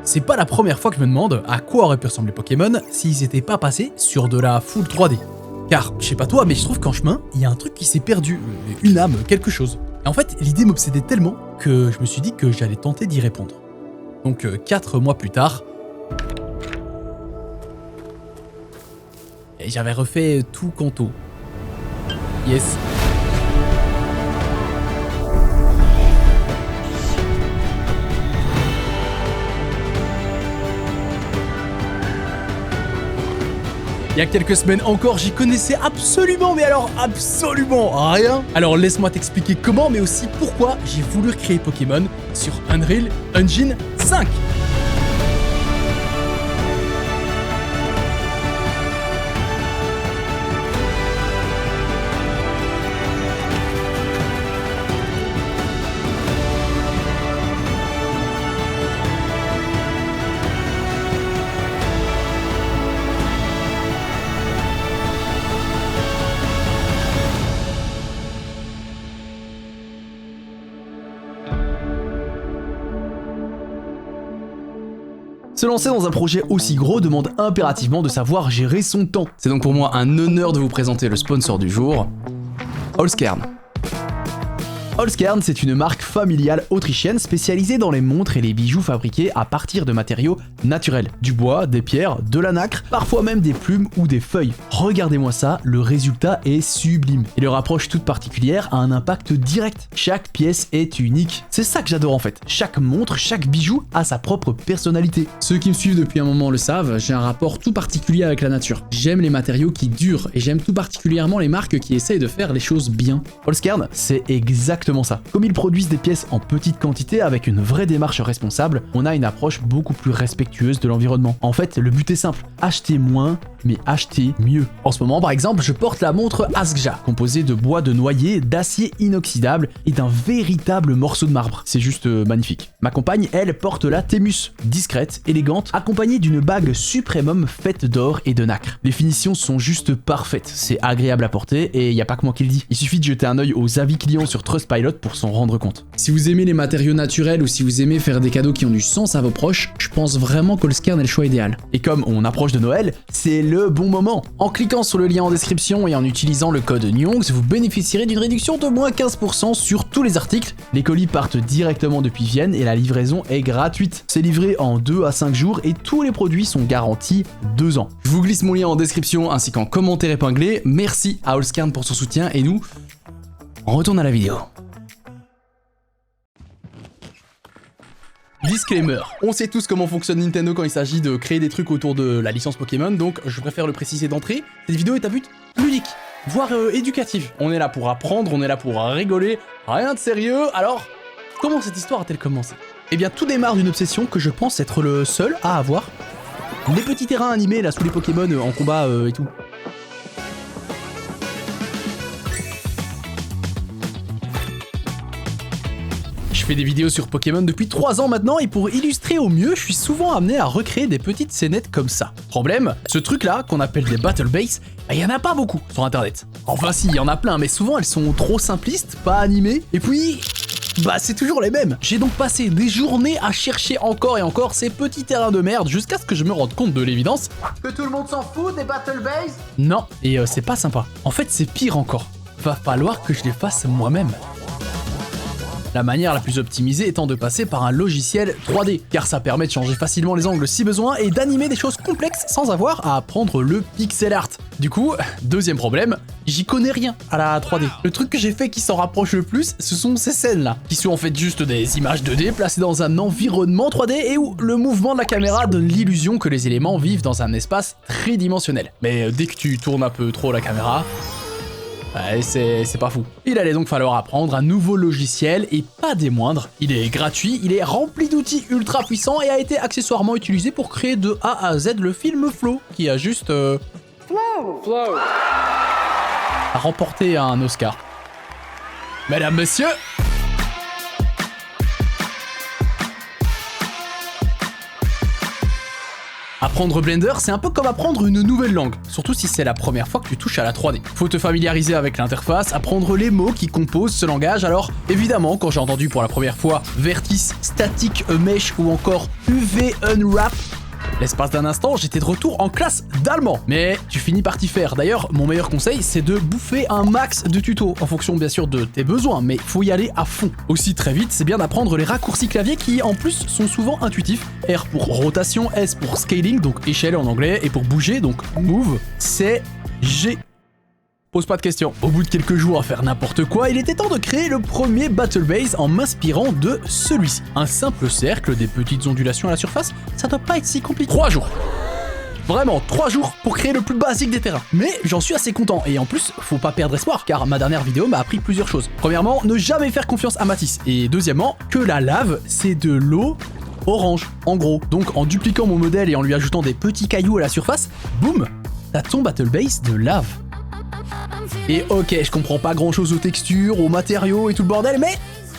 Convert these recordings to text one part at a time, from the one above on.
C'est pas la première fois que je me demande à quoi auraient pu ressembler Pokémon s'ils étaient pas passés sur de la full 3D. Car, je sais pas toi, mais je trouve qu'en chemin, il y a un truc qui s'est perdu, une âme, quelque chose. Et en fait, l'idée m'obsédait tellement que je me suis dit que j'allais tenter d'y répondre. Donc 4 mois plus tard, et j'avais refait tout Kanto. Yes. Il y a quelques semaines encore, j'y connaissais absolument, mais alors absolument rien. Alors laisse-moi t'expliquer comment, mais aussi pourquoi j'ai voulu créer Pokémon sur Unreal Engine 5. Se lancer dans un projet aussi gros demande impérativement de savoir gérer son temps. C'est donc pour moi un honneur de vous présenter le sponsor du jour, Holzkern. Holzkern, c'est une marque familiale autrichienne spécialisée dans les montres et les bijoux fabriqués à partir de matériaux naturels. Du bois, des pierres, de la nacre, parfois même des plumes ou des feuilles. Regardez-moi ça, le résultat est sublime. Et leur approche toute particulière a un impact direct. Chaque pièce est unique. C'est ça que j'adore en fait. Chaque montre, chaque bijou a sa propre personnalité. Ceux qui me suivent depuis un moment le savent, j'ai un rapport tout particulier avec la nature. J'aime les matériaux qui durent et j'aime tout particulièrement les marques qui essayent de faire les choses bien. Holzkern, c'est exactement ça. Comme ils produisent des pièces en petite quantité avec une vraie démarche responsable, on a une approche beaucoup plus respectueuse de l'environnement. En fait, le but est simple, acheter moins, mais acheter mieux. En ce moment, par exemple, je porte la montre Asgja, composée de bois de noyer, d'acier inoxydable et d'un véritable morceau de marbre. C'est juste magnifique. Ma compagne, elle, porte la Thémus, discrète, élégante, accompagnée d'une bague Supremum faite d'or et de nacre. Les finitions sont juste parfaites, c'est agréable à porter et y a pas que moi qui le dis. Il suffit de jeter un œil aux avis clients sur Trustpilot pour s'en rendre compte. Si vous aimez les matériaux naturels ou si vous aimez faire des cadeaux qui ont du sens à vos proches, je pense vraiment qu'Holzkern est le choix idéal. Et comme on approche de Noël, c'est le bon moment. En cliquant sur le lien en description et en utilisant le code NYONGS, vous bénéficierez d'une réduction de moins 15% sur tous les articles. Les colis partent directement depuis Vienne et la livraison est gratuite. C'est livré en 2 à 5 jours et tous les produits sont garantis 2 ans. Je vous glisse mon lien en description ainsi qu'en commentaire épinglé. Merci à Holzkern pour son soutien et nous, on retourne à la vidéo. Disclaimer, on sait tous comment fonctionne Nintendo quand il s'agit de créer des trucs autour de la licence Pokémon, donc je préfère le préciser d'entrée, cette vidéo est à but ludique, voire éducatif. On est là pour apprendre, on est là pour rigoler, rien de sérieux, alors comment cette histoire a-t-elle commencé? Eh bien tout démarre d'une obsession que je pense être le seul à avoir. Les petits terrains animés là sous les Pokémon en combat et tout. Je fais des vidéos sur Pokémon depuis 3 ans maintenant et pour illustrer au mieux, je suis souvent amené à recréer des petites scénettes comme ça. Problème, ce truc là, qu'on appelle des Battle Base, il y en a pas beaucoup sur internet. Enfin si, il y en a plein, mais souvent elles sont trop simplistes, pas animées, et puis... bah c'est toujours les mêmes. J'ai donc passé des journées à chercher encore et encore ces petits terrains de merde jusqu'à ce que je me rende compte de l'évidence. Que tout le monde s'en fout des Battle Base? Non, et c'est pas sympa. En fait c'est pire encore. Va falloir que je les fasse moi-même. La manière la plus optimisée étant de passer par un logiciel 3D, car ça permet de changer facilement les angles si besoin et d'animer des choses complexes sans avoir à apprendre le pixel art. Du coup, deuxième problème, j'y connais rien à la 3D. Le truc que j'ai fait qui s'en rapproche le plus, ce sont ces scènes-là, qui sont en fait juste des images 2D placées dans un environnement 3D et où le mouvement de la caméra donne l'illusion que les éléments vivent dans un espace tridimensionnel. Mais dès que tu tournes un peu trop la caméra... ouais, c'est pas fou. Il allait donc falloir apprendre un nouveau logiciel et pas des moindres. Il est gratuit, il est rempli d'outils ultra puissants et a été accessoirement utilisé pour créer de A à Z le film Flow, qui a juste... Flow a remporté un Oscar. Mesdames, messieurs, Apprendre Blender, c'est un peu comme apprendre une nouvelle langue, surtout si c'est la première fois que tu touches à la 3D. Faut te familiariser avec l'interface, apprendre les mots qui composent ce langage, alors évidemment, quand j'ai entendu pour la première fois Vertice, Static Mesh ou encore UV Unwrap, l'espace d'un instant, j'étais de retour en classe d'allemand. Mais tu finis par t'y faire. D'ailleurs, mon meilleur conseil, c'est de bouffer un max de tutos, en fonction bien sûr de tes besoins, mais faut y aller à fond. Aussi très vite, c'est bien d'apprendre les raccourcis clavier qui en plus sont souvent intuitifs. R pour rotation, S pour scaling, donc échelle en anglais, et pour bouger, donc move, c'est G. Pose pas de questions. Au bout de quelques jours à faire n'importe quoi, il était temps de créer le premier Battle Base en m'inspirant de celui-ci. Un simple cercle, des petites ondulations à la surface, ça doit pas être si compliqué. 3 jours. Vraiment, 3 jours pour créer le plus basique des terrains. Mais j'en suis assez content, et en plus, faut pas perdre espoir, car ma dernière vidéo m'a appris plusieurs choses. Premièrement, ne jamais faire confiance à Matisse. Et deuxièmement, que la lave, c'est de l'eau orange, en gros. Donc en dupliquant mon modèle et en lui ajoutant des petits cailloux à la surface, boum, t'as ton Battle Base de lave. Et ok, je comprends pas grand chose aux textures, aux matériaux et tout le bordel, mais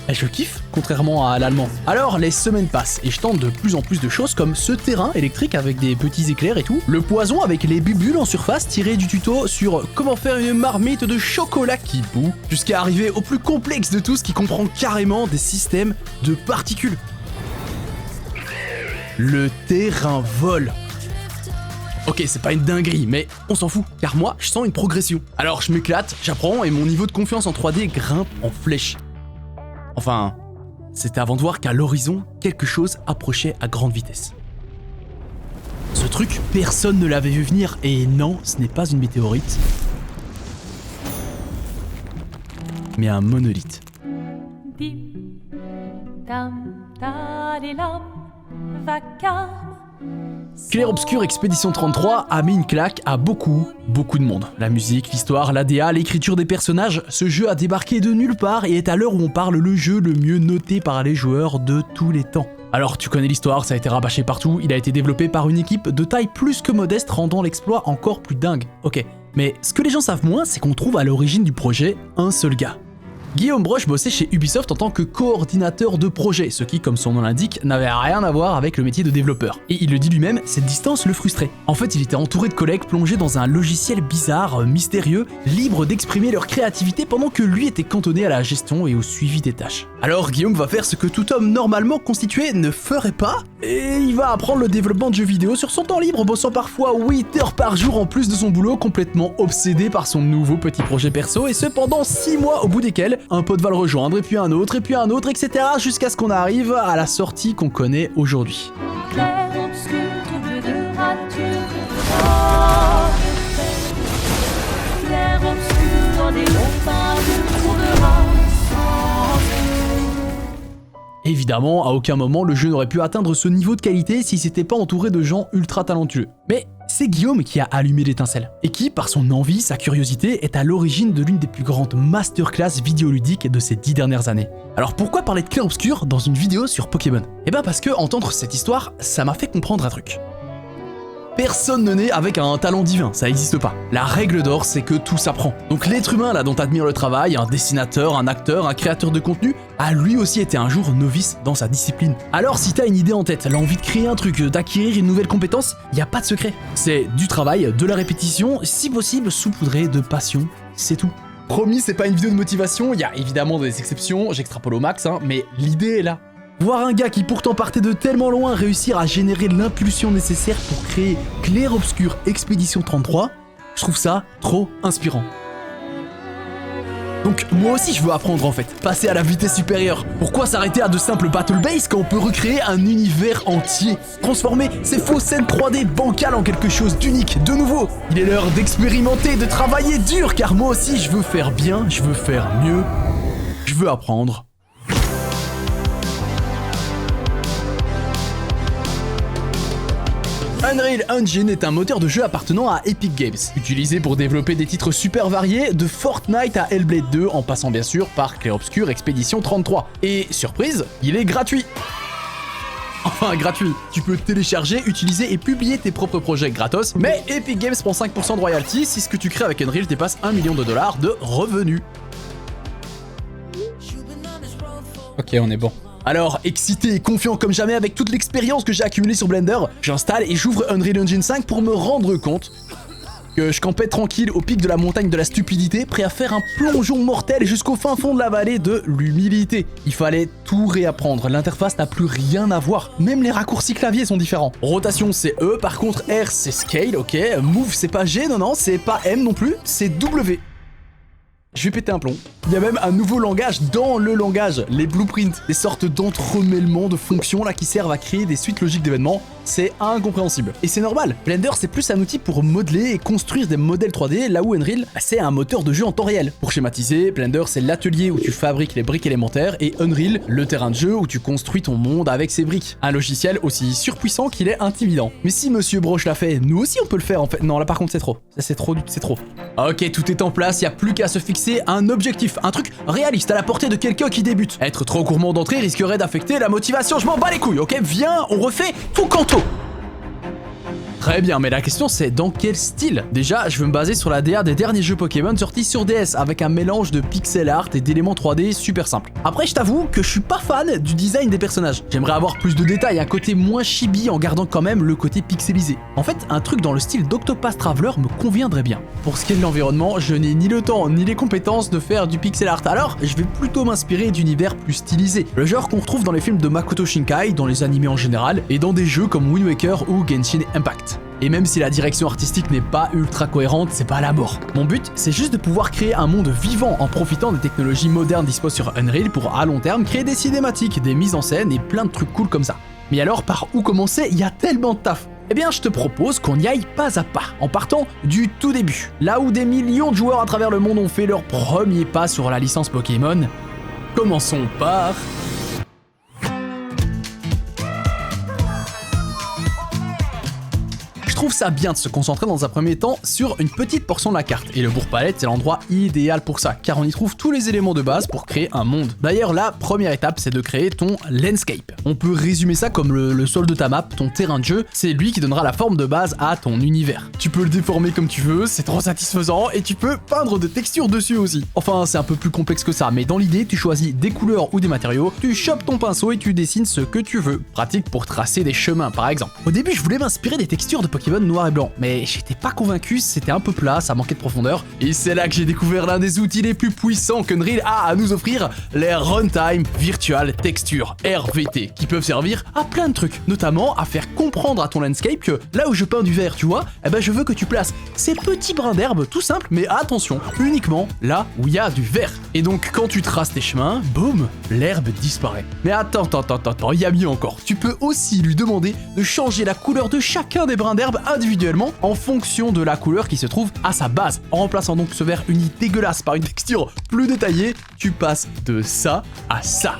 je kiffe, contrairement à l'allemand. Alors les semaines passent et je tente de plus en plus de choses comme ce terrain électrique avec des petits éclairs et tout, le poison avec les bulles en surface tiré du tuto sur comment faire une marmite de chocolat qui bout, jusqu'à arriver au plus complexe de tous qui comprend carrément des systèmes de particules. Le terrain vole. Ok, c'est pas une dinguerie, mais on s'en fout, car moi, je sens une progression. Alors je m'éclate, j'apprends, et mon niveau de confiance en 3D grimpe en flèche. Enfin, c'était avant de voir qu'à l'horizon, quelque chose approchait à grande vitesse. Ce truc, personne ne l'avait vu venir, et non, ce n'est pas une météorite, mais un monolithe. Clair Obscur Expédition 33 a mis une claque à beaucoup de monde. La musique, l'histoire, l'ADA, l'écriture des personnages, ce jeu a débarqué de nulle part et est à l'heure où on parle le jeu le mieux noté par les joueurs de tous les temps. Alors tu connais l'histoire, ça a été rabâché partout, il a été développé par une équipe de taille plus que modeste rendant l'exploit encore plus dingue. Ok, mais ce que les gens savent moins, c'est qu'on trouve à l'origine du projet un seul gars. Guillaume Broche bossait chez Ubisoft en tant que coordinateur de projet, ce qui, comme son nom l'indique, n'avait rien à voir avec le métier de développeur. Et il le dit lui-même, cette distance le frustrait. En fait, il était entouré de collègues plongés dans un logiciel bizarre, mystérieux, libre d'exprimer leur créativité pendant que lui était cantonné à la gestion et au suivi des tâches. Alors Guillaume va faire ce que tout homme normalement constitué ne ferait pas, et il va apprendre le développement de jeux vidéo sur son temps libre, bossant parfois 8 heures par jour en plus de son boulot, complètement obsédé par son nouveau petit projet perso, et ce pendant 6 mois au bout desquels un pote va le rejoindre, et puis un autre, etc. jusqu'à ce qu'on arrive à la sortie qu'on connaît aujourd'hui. Clair, obscur, trouble de rature. Clair, obscur, dans des longs pas de trouvera sans Évidemment, à aucun moment le jeu n'aurait pu atteindre ce niveau de qualité si c'était pas entouré de gens ultra talentueux. Mais c'est Guillaume qui a allumé l'étincelle, et qui, par son envie, sa curiosité, est à l'origine de l'une des plus grandes masterclass vidéoludiques de ces 10 dernières années. Alors pourquoi parler de Clair Obscur dans une vidéo sur Pokémon? Eh ben parce que entendre cette histoire, ça m'a fait comprendre un truc. Personne ne naît avec un talent divin, ça n'existe pas. La règle d'or, c'est que tout s'apprend. Donc l'être humain là dont t'admires le travail, un dessinateur, un acteur, un créateur de contenu, a lui aussi été un jour novice dans sa discipline. Alors si t'as une idée en tête, l'envie de créer un truc, d'acquérir une nouvelle compétence, y a pas de secret. C'est du travail, de la répétition, si possible saupoudré de passion, c'est tout. Promis, c'est pas une vidéo de motivation, y a évidemment des exceptions, j'extrapole au max, mais l'idée est là. Voir un gars qui pourtant partait de tellement loin réussir à générer l'impulsion nécessaire pour créer Clair Obscur Expédition 33, je trouve ça trop inspirant. Donc moi aussi je veux apprendre en fait, passer à la vitesse supérieure. Pourquoi s'arrêter à de simples Battle Base quand on peut recréer un univers entier? Transformer ces fausses scènes 3D bancales en quelque chose d'unique, de nouveau. Il est l'heure d'expérimenter, de travailler dur, car moi aussi je veux faire bien, je veux faire mieux, je veux apprendre. Unreal Engine est un moteur de jeu appartenant à Epic Games, utilisé pour développer des titres super variés, de Fortnite à Hellblade 2, en passant bien sûr par Clair Obscur Expédition 33. Et surprise, il est gratuit. Enfin gratuit, tu peux télécharger, utiliser et publier tes propres projets gratos, mais Epic Games prend 5% de royalties si ce que tu crées avec Unreal dépasse $1 million de revenus. Ok, on est bon. Alors, excité et confiant comme jamais avec toute l'expérience que j'ai accumulée sur Blender, j'installe et j'ouvre Unreal Engine 5 pour me rendre compte que je campais tranquille au pic de la montagne de la stupidité, prêt à faire un plongeon mortel jusqu'au fin fond de la vallée de l'humilité. Il fallait tout réapprendre, l'interface n'a plus rien à voir, même les raccourcis clavier sont différents. Rotation c'est E, par contre R c'est Scale, ok, Move c'est pas G, non, c'est pas M non plus, c'est W. Je vais péter un plomb. Il y a même un nouveau langage dans le langage, les blueprints, des sortes d'entremêlements de fonctions là qui servent à créer des suites logiques d'événements. C'est incompréhensible. Et c'est normal, Blender c'est plus un outil pour modeler et construire des modèles 3D, là où Unreal c'est un moteur de jeu en temps réel. Pour schématiser, Blender c'est l'atelier où tu fabriques les briques élémentaires et Unreal le terrain de jeu où tu construis ton monde avec ses briques. Un logiciel aussi surpuissant qu'il est intimidant. Mais si Monsieur Broche l'a fait, nous aussi on peut le faire en fait. Non là par contre c'est trop. Ça c'est trop, c'est trop. Ok, tout est en place, y a plus qu'à se fixer un objectif, un truc réaliste à la portée de quelqu'un qui débute. Être trop gourmand d'entrée risquerait d'affecter la motivation, je m'en bats les couilles, ok? Viens, on refait tout canto. Très bien, mais la question c'est dans quel style? Déjà, je veux me baser sur la DA des derniers jeux Pokémon sortis sur DS avec un mélange de pixel art et d'éléments 3D super simples. Après, je t'avoue que je suis pas fan du design des personnages. J'aimerais avoir plus de détails, un côté moins chibi en gardant quand même le côté pixelisé. En fait, un truc dans le style d'Octopath Traveler me conviendrait bien. Pour ce qui est de l'environnement, je n'ai ni le temps ni les compétences de faire du pixel art, alors je vais plutôt m'inspirer d'univers plus stylisés. Le genre qu'on retrouve dans les films de Makoto Shinkai, dans les animés en général, et dans des jeux comme Wind Waker ou Genshin Impact. Et même si la direction artistique n'est pas ultra cohérente, c'est pas la mort. Mon but, c'est juste de pouvoir créer un monde vivant en profitant des technologies modernes dispo sur Unreal pour à long terme créer des cinématiques, des mises en scène et plein de trucs cool comme ça. Mais alors par où commencer? Il y a tellement de taf. Eh bien je te propose qu'on y aille pas à pas, en partant du tout début. Là où des millions de joueurs à travers le monde ont fait leur premier pas sur la licence Pokémon. Commençons par... Je trouve ça bien de se concentrer dans un premier temps sur une petite portion de la carte, et le bourg-palette c'est l'endroit idéal pour ça, car on y trouve tous les éléments de base pour créer un monde. D'ailleurs la première étape c'est de créer ton landscape. On peut résumer ça comme le sol de ta map, ton terrain de jeu, c'est lui qui donnera la forme de base à ton univers. Tu peux le déformer comme tu veux, c'est trop satisfaisant, et tu peux peindre des textures dessus aussi. Enfin c'est un peu plus complexe que ça, mais dans l'idée tu choisis des couleurs ou des matériaux, tu chopes ton pinceau et tu dessines ce que tu veux. Pratique pour tracer des chemins par exemple. Au début je voulais m'inspirer des textures de Pokémon noir et blanc, mais j'étais pas convaincu, c'était un peu plat, ça manquait de profondeur, et c'est là que j'ai découvert l'un des outils les plus puissants qu'Unreal a à nous offrir, les Runtime Virtual Texture, RVT, qui peuvent servir à plein de trucs, notamment à faire comprendre à ton landscape que là où je peins du vert, tu vois, eh ben je veux que tu places ces petits brins d'herbe tout simples, mais attention, uniquement là où il y a du vert. Et donc quand tu traces tes chemins, boum, l'herbe disparaît. Mais attends, il y a mieux encore, tu peux aussi lui demander de changer la couleur de chacun des brins d'herbe individuellement en fonction de la couleur qui se trouve à sa base. En remplaçant donc ce vert uni dégueulasse par une texture plus détaillée, tu passes de ça à ça.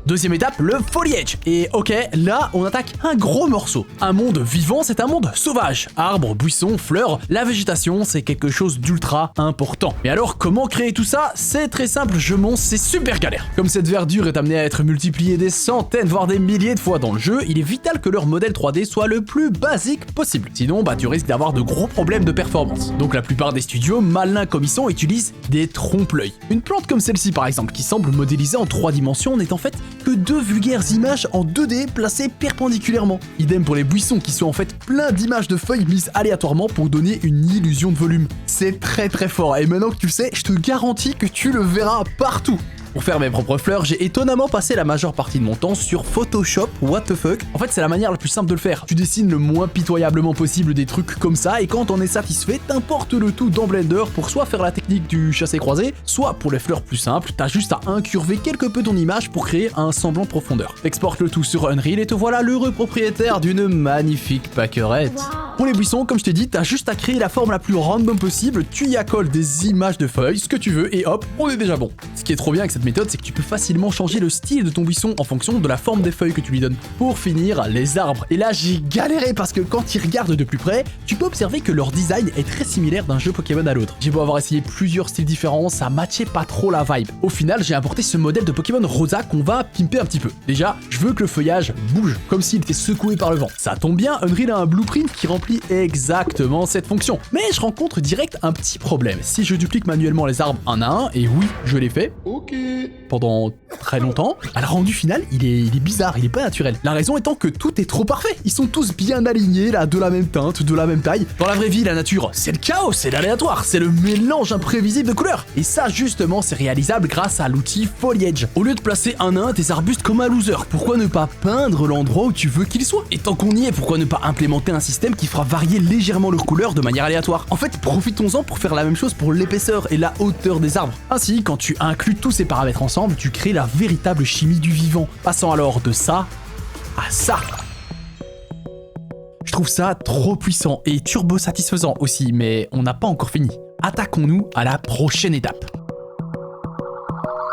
Deuxième étape, le foliage. Et ok, là on attaque un gros morceau. Un monde vivant, c'est un monde sauvage. Arbres, buissons, fleurs, la végétation, c'est quelque chose d'ultra important. Mais alors comment créer tout ça? C'est très simple, je monte, c'est super galère. Comme cette verdure est amenée à être multipliée des centaines voire des milliers de fois dans le jeu, il est vital que leur modèle 3D soit le plus basique possible. Sinon bah tu risques d'avoir de gros problèmes de performance. Donc la plupart des studios, malins comme ils sont, utilisent des trompe-l'œil. Une plante comme celle-ci par exemple, qui semble modélisée en 3 dimensions, n'est en fait que deux vulgaires images en 2D placées perpendiculairement. Idem pour les buissons qui sont en fait plein d'images de feuilles mises aléatoirement pour donner une illusion de volume. C'est très fort, et maintenant que tu le sais, je te garantis que tu le verras partout. Pour faire mes propres fleurs, j'ai étonnamment passé la majeure partie de mon temps sur Photoshop, what the fuck. En fait, c'est la manière la plus simple de le faire. Tu dessines le moins pitoyablement possible des trucs comme ça, et quand t'en es satisfait, t'importes le tout dans Blender pour soit faire la technique du chassé-croisé, soit pour les fleurs plus simples, t'as juste à incurver quelque peu ton image pour créer un semblant de profondeur. T'exportes le tout sur Unreal et te voilà l'heureux propriétaire d'une magnifique pâquerette. Pour les buissons, comme je t'ai dit, t'as juste à créer la forme la plus random possible, tu y accoles des images de feuilles, ce que tu veux, et hop, on est déjà bon. Ce qui est trop bien avec cette méthode, c'est que tu peux facilement changer le style de ton buisson en fonction de la forme des feuilles que tu lui donnes. Pour finir, les arbres. Et là, j'ai galéré parce que quand tu regardes de plus près, tu peux observer que leur design est très similaire d'un jeu Pokémon à l'autre. J'ai beau avoir essayé plusieurs styles différents, ça matchait pas trop la vibe. Au final, j'ai importé ce modèle de Pokémon Rosa qu'on va pimper un petit peu. Déjà, je veux que le feuillage bouge, comme s'il était secoué par le vent. Ça tombe bien, Unreal a un blueprint qui remplit remplit exactement cette fonction. Mais je rencontre direct un petit problème. Si je duplique manuellement les arbres un à un, et oui, je l'ai fait, pendant très longtemps, le rendu final, il est bizarre, il est pas naturel. La raison étant que tout est trop parfait. Ils sont tous bien alignés, là, de la même teinte, de la même taille. Dans la vraie vie, la nature, c'est le chaos, c'est l'aléatoire, c'est le mélange imprévisible de couleurs. Et ça, justement, c'est réalisable grâce à l'outil Foliage. Au lieu de placer un à un tes arbustes comme un loser, pourquoi ne pas peindre l'endroit où tu veux qu'il soit? Et tant qu'on y est, pourquoi ne pas implémenter un système qui fera varier légèrement leurs couleurs de manière aléatoire? En fait, profitons-en pour faire la même chose pour l'épaisseur et la hauteur des arbres. Ainsi, quand tu inclus tous ces paramètres ensemble, tu crées la véritable chimie du vivant, passant alors de ça à ça. Je trouve ça trop puissant et turbo satisfaisant aussi, mais on n'a pas encore fini. Attaquons-nous à la prochaine étape.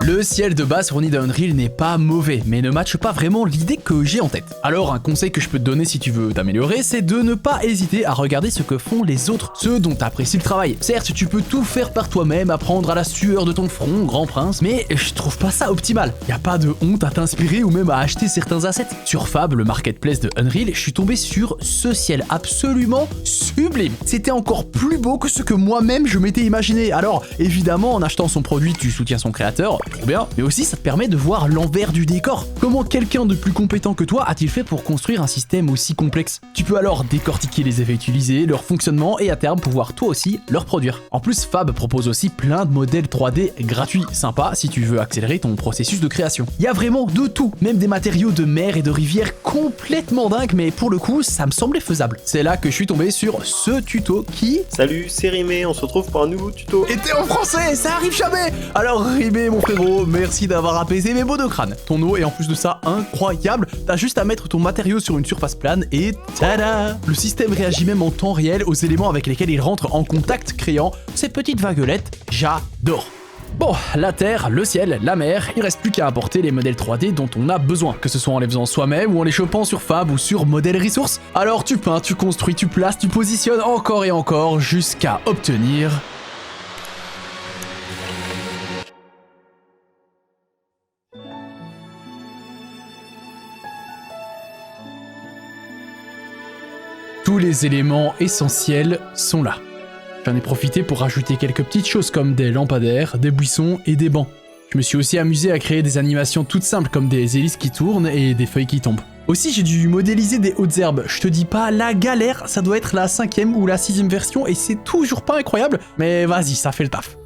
Le ciel de base fourni d'Unreal n'est pas mauvais, mais ne matche pas vraiment l'idée que j'ai en tête. Alors un conseil que je peux te donner si tu veux t'améliorer, c'est de ne pas hésiter à regarder ce que font les autres, ceux dont t'apprécies le travail. Certes, tu peux tout faire par toi-même, apprendre à la sueur de ton front, grand prince, mais je trouve pas ça optimal. Y a pas de honte à t'inspirer ou même à acheter certains assets. Sur Fab, le marketplace de Unreal, je suis tombé sur ce ciel absolument sublime. C'était encore plus beau que ce que moi-même je m'étais imaginé. Alors, évidemment, en achetant son produit, tu soutiens son créateur, trop bien, mais aussi ça te permet de voir l'envers du décor. Comment quelqu'un de plus compétent que toi a-t-il fait pour construire un système aussi complexe? Tu peux alors décortiquer les effets utilisés, leur fonctionnement et à terme pouvoir toi aussi leur produire. En plus, Fab propose aussi plein de modèles 3D gratuits, sympa si tu veux accélérer ton processus de création. Il y a vraiment de tout, même des matériaux de mer et de rivière complètement dingues, mais pour le coup, ça me semblait faisable. C'est là que je suis tombé sur ce tuto qui... Salut, c'est Rimé, on se retrouve pour un nouveau tuto. était en français, ça arrive jamais. Alors Rimé, mon frérot, merci d'avoir apaisé mes maux de crâne. Ton eau est en plus de ça incroyable, t'as juste à mettre ton matériau sur une surface plane et tada! Le système réagit même en temps réel aux éléments avec lesquels il rentre en contact, créant ces petites vaguelettes, j'adore. Bon, la terre, le ciel, la mer, il reste plus qu'à importer les modèles 3D dont on a besoin, que ce soit en les faisant soi-même ou en les chopant sur Fab ou sur Model Resource. Alors tu peins, tu construis, tu places, tu positionnes encore et encore jusqu'à obtenir... Tous les éléments essentiels sont là. J'en ai profité pour rajouter quelques petites choses comme des lampadaires, des buissons et des bancs. Je me suis aussi amusé à créer des animations toutes simples comme des hélices qui tournent et des feuilles qui tombent. Aussi, j'ai dû modéliser des hautes herbes. Je te dis pas la galère, ça doit être la 5e ou la 6e version et c'est toujours pas incroyable, mais vas-y, ça fait le taf.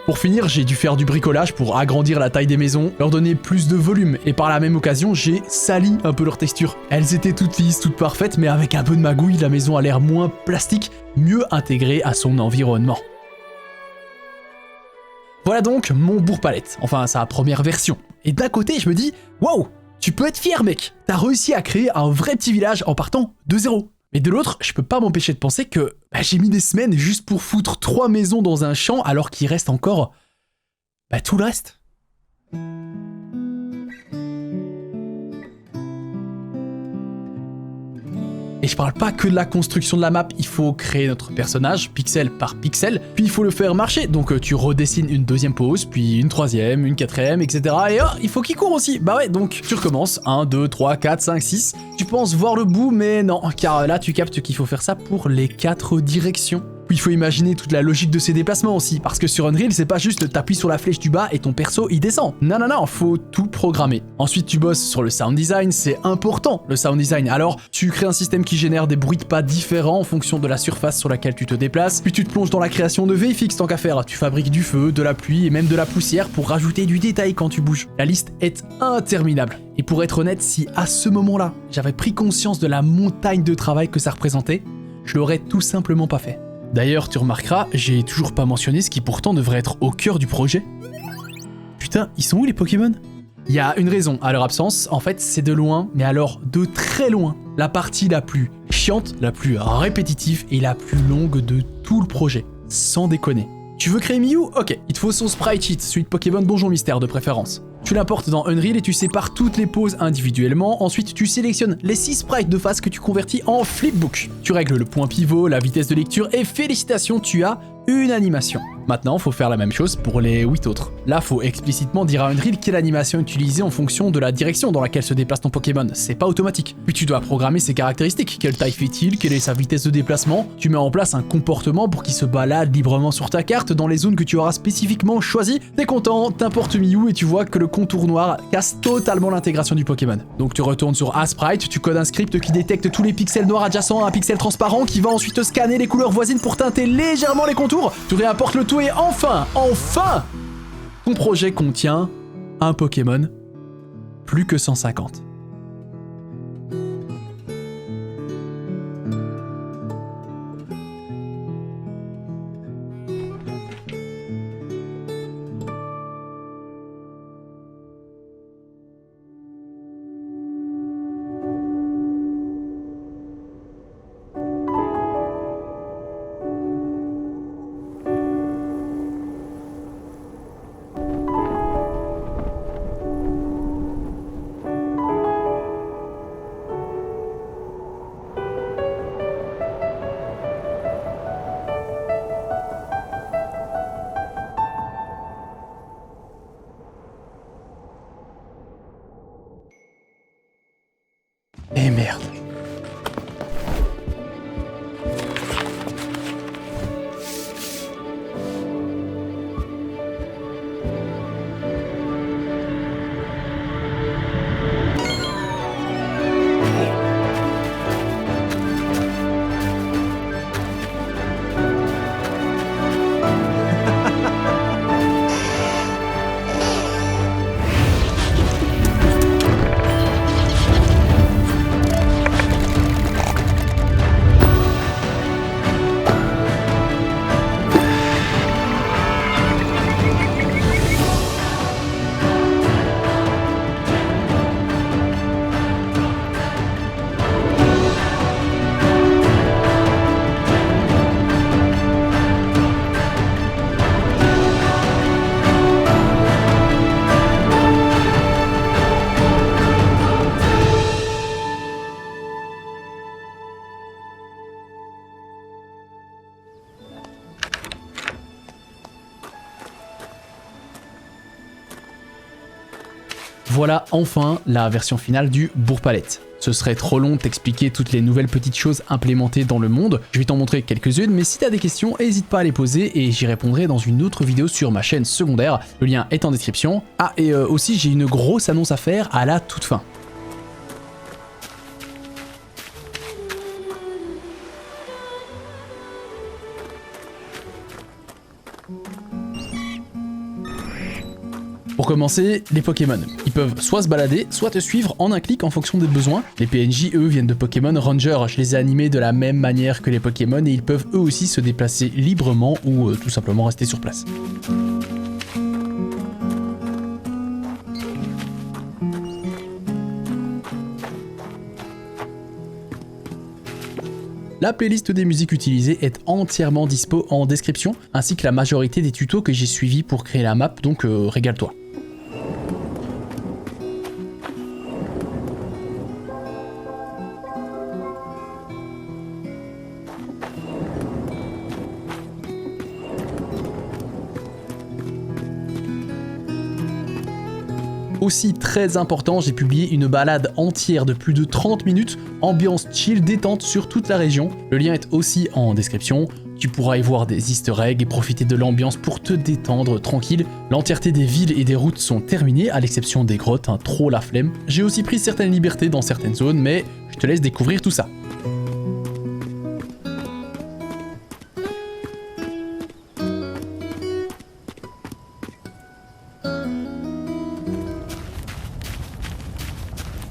Pour finir, j'ai dû faire du bricolage pour agrandir la taille des maisons, leur donner plus de volume, et par la même occasion, j'ai sali un peu leur texture. Elles étaient toutes lisses, toutes parfaites, mais avec un peu de magouille, la maison a l'air moins plastique, mieux intégrée à son environnement. Voilà donc mon bourre-palette, enfin sa première version. Et d'un côté, je me dis, waouh, tu peux être fier mec, t'as réussi à créer un vrai petit village en partant de zéro. Mais de l'autre, je peux pas m'empêcher de penser que j'ai mis des semaines juste pour foutre 3 maisons dans un champ alors qu'il reste encore tout le reste. Et je parle pas que de la construction de la map, il faut créer notre personnage pixel par pixel, puis il faut le faire marcher, donc tu redessines une deuxième pose, puis une troisième, une quatrième, etc. Et il faut qu'il court aussi, bah ouais, donc tu recommences, 1, 2, 3, 4, 5, 6, tu penses voir le bout, mais non, car là tu captes qu'il faut faire ça pour les 4 directions. Puis il faut imaginer toute la logique de ces déplacements aussi, parce que sur Unreal, c'est pas juste t'appuies sur la flèche du bas et ton perso il descend. Non, faut tout programmer. Ensuite, tu bosses sur le sound design, c'est important le sound design. Alors, tu crées un système qui génère des bruits de pas différents en fonction de la surface sur laquelle tu te déplaces, puis tu te plonges dans la création de VFX tant qu'à faire. Tu fabriques du feu, de la pluie et même de la poussière pour rajouter du détail quand tu bouges. La liste est interminable. Et pour être honnête, si à ce moment-là, j'avais pris conscience de la montagne de travail que ça représentait, je l'aurais tout simplement pas fait. D'ailleurs, tu remarqueras, j'ai toujours pas mentionné ce qui pourtant devrait être au cœur du projet. Putain, ils sont où les Pokémon? Il y a une raison à leur absence, en fait c'est de loin, mais alors de très loin, la partie la plus chiante, la plus répétitive et la plus longue de tout le projet. Sans déconner. Tu veux créer Mew? Ok, il te faut son sprite sheet, suite Pokémon Donjon Mystère de préférence. Tu l'importes dans Unreal et tu sépares toutes les poses individuellement. Ensuite, tu sélectionnes les 6 sprites de face que tu convertis en flipbook. Tu règles le point pivot, la vitesse de lecture et félicitations, tu as une animation. Maintenant, faut faire la même chose pour les 8 autres. Là, faut explicitement dire à Unreal quelle animation utiliser en fonction de la direction dans laquelle se déplace ton Pokémon. C'est pas automatique. Puis tu dois programmer ses caractéristiques. Quelle taille fait-il? Quelle est sa vitesse de déplacement? Tu mets en place un comportement pour qu'il se balade librement sur ta carte dans les zones que tu auras spécifiquement choisies. T'es content, t'importes Mew et tu vois que le contour noir casse totalement l'intégration du Pokémon. Donc tu retournes sur Asprite, tu codes un script qui détecte tous les pixels noirs adjacents à un pixel transparent qui va ensuite scanner les couleurs voisines pour teinter légèrement les contours. Tu réapportes le tout et enfin, ton projet contient un Pokémon, plus que 150. Et merde. Voilà enfin la version finale du Bourg-Palette. Ce serait trop long de t'expliquer toutes les nouvelles petites choses implémentées dans le monde, je vais t'en montrer quelques-unes, mais si t'as des questions, n'hésite pas à les poser et j'y répondrai dans une autre vidéo sur ma chaîne secondaire, le lien est en description. Ah et aussi j'ai une grosse annonce à faire à la toute fin. Pour commencer, les Pokémon. Ils peuvent soit se balader, soit te suivre en un clic en fonction des besoins. Les PNJ, eux, viennent de Pokémon Ranger. Je les ai animés de la même manière que les Pokémon et ils peuvent eux aussi se déplacer librement ou tout simplement rester sur place. La playlist des musiques utilisées est entièrement dispo en description, ainsi que la majorité des tutos que j'ai suivis pour créer la map, donc régale-toi. Aussi très important, j'ai publié une balade entière de plus de 30 minutes, ambiance chill détente sur toute la région. Le lien est aussi en description. Tu pourras y voir des easter eggs et profiter de l'ambiance pour te détendre tranquille. L'entièreté des villes et des routes sont terminées, à l'exception des grottes, trop la flemme. J'ai aussi pris certaines libertés dans certaines zones, mais je te laisse découvrir tout ça.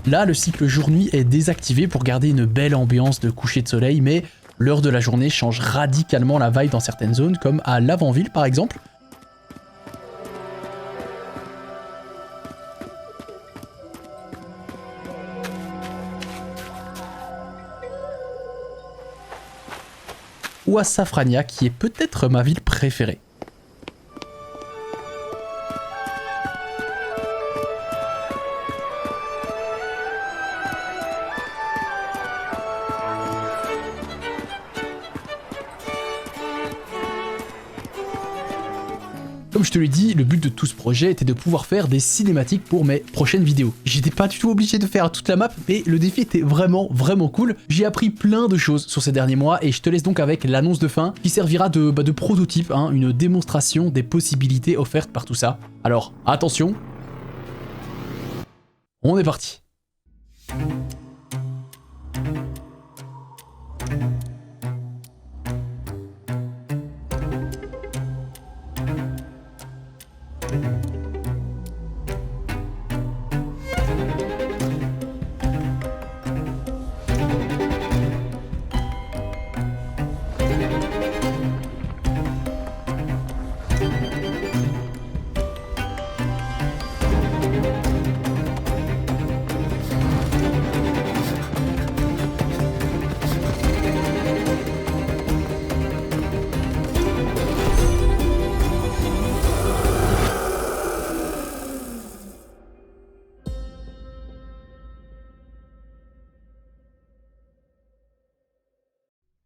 Là, le cycle jour-nuit est désactivé pour garder une belle ambiance de coucher de soleil, mais l'heure de la journée change radicalement la vibe dans certaines zones, comme à l'avant-ville par exemple. Ou à Safrania, qui est peut-être ma ville préférée. Comme je te l'ai dit, le but de tout ce projet était de pouvoir faire des cinématiques pour mes prochaines vidéos. J'étais pas du tout obligé de faire toute la map, mais le défi était vraiment cool. J'ai appris plein de choses sur ces derniers mois et je te laisse donc avec l'annonce de fin qui servira de prototype, hein, une démonstration des possibilités offertes par tout ça. Alors, attention, on est parti.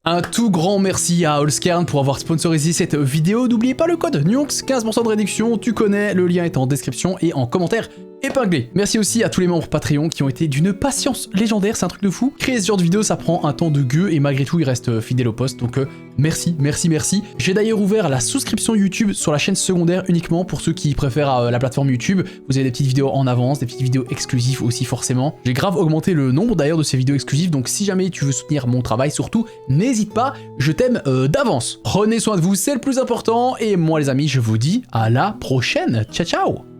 Un tout grand merci à Allscairn pour avoir sponsorisé cette vidéo. N'oubliez pas le code NUONX, 15% de réduction, tu connais, le lien est en description et en commentaire épinglé. Merci aussi à tous les membres Patreon qui ont été d'une patience légendaire, c'est un truc de fou. Créer ce genre de vidéo, ça prend un temps de gueux et malgré tout, ils restent fidèles au poste, donc merci. J'ai d'ailleurs ouvert la souscription YouTube sur la chaîne secondaire uniquement pour ceux qui préfèrent la plateforme YouTube. Vous avez des petites vidéos en avance, des petites vidéos exclusives aussi forcément. J'ai grave augmenté le nombre d'ailleurs de ces vidéos exclusives, donc si jamais tu veux soutenir mon travail, surtout, n'hésite pas, je t'aime d'avance. Prenez soin de vous, c'est le plus important, et moi les amis, je vous dis à la prochaine. Ciao ciao.